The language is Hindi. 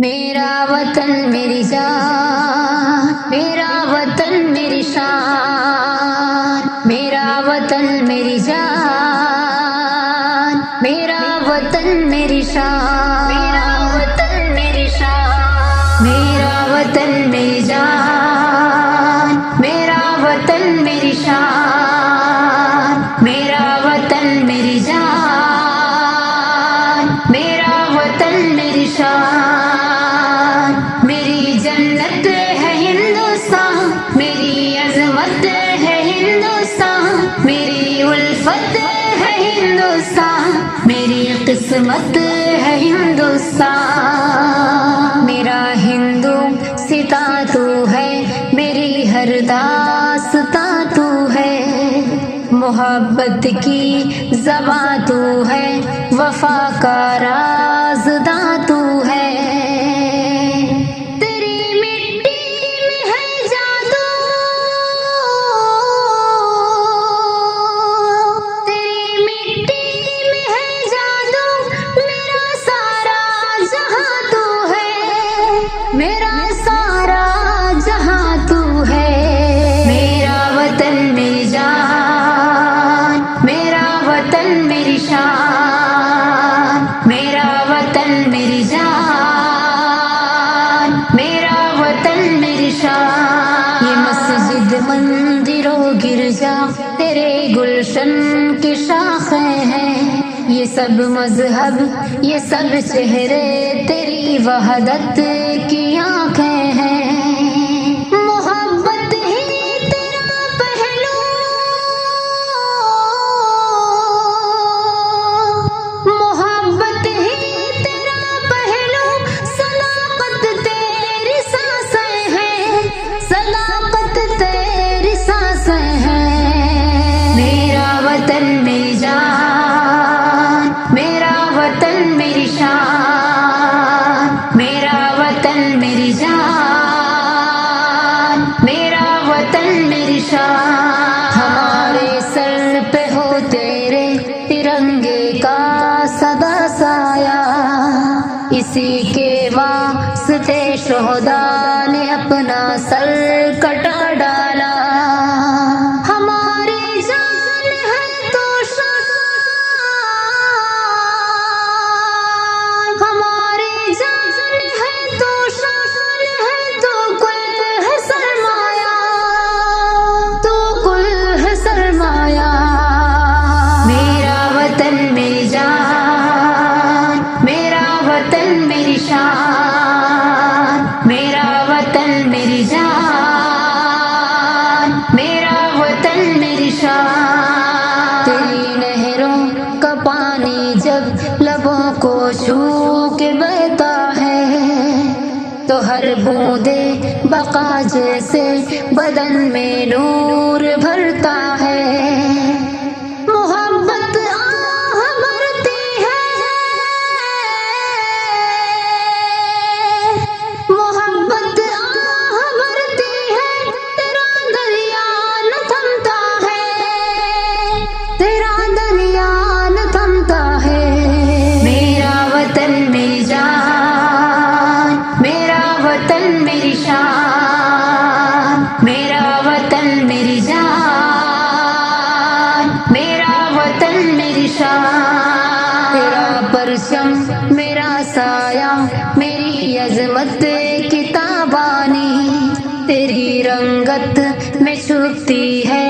मेरा वतन मेरी जान, मेरा वतन मेरी शान, मेरा वतन मेरी जान, मेरा वतन मेरी शान, मेरा वतन मेरी शान, मेरा वतन मेरी जान, मेरा वतन मेरी शान, मेरा वतन मेरी जान, मेरा वतन मेरी शान, मेरी जन्नत है हिंदुस्तान, मेरी अजमत है हिंदुस्तान, मेरी उल्फत है हिंदुस्तान, मेरी किस्मत है हिंदुस्तान। मेरा हिंदू सिता तू है, मेरी हर दास्तां तू है, मोहब्बत की ज़बां तू है, वफा का राज़दां तू है। तेरी मिट्टी में है जादू, तेरी मिट्टी में है जादू, मेरा सारा जहां तू है, मेरा सारा जहां तू है। मेरा वतन मेरी जान, मेरा वतन मेरी शान, मेरा वतन मेरी जान, मेरा वतन मेरी शान। ये मस्जिद मंदिरों गिरजा तेरे गुलशन की शाखें हैं, ये सब मजहब ये सब चेहरे तेरी वहदत की आंखें हैं। मोहब्बत ही तेरा पहलू, मोहब्बत ही तेरा पहलू, सदाकत तेरी सांसें हैं, सदाकत तेरी सांसें हैं। मेरा वतन मेरी जान, मेरा वतन मेरी शान, मेरा वतन मेरी जान, मेरा वतन मेरी शान। हमारे सर पे हो तेरे तिरंगे का सदा साया, इसी के वास्ते शोहदा ने अपना सर कटा डाला। हमारी जान है तो शान, हमारी जान है तो शान है, तो कुल है सरमाया, तो कुल है सरमाया। मेरा वतन मेरी जान, मेरा वतन मेरी शान, मेरा वतन मेरी जान, मेरा वतन मेरी शान। तेरी नहरों का पानी जब लबों को छू के बहता है, तो हर बूंदे बका जैसे बदन में नूर भरता है। मोहब्बत आह भरती है, मोहब्बत आह भरती है, तेरा दरिया न थमता है, तेरा दरिया न थमता है। मेरा वतन मेरी जान, मेरा वतन मेरी शान, मेरा वतन मेरी जान, मेरा वतन मेरी शान। तेरा परचम मेरा साया, मेरी अजमत की ताबानी, तेरी रंगत में छुपती है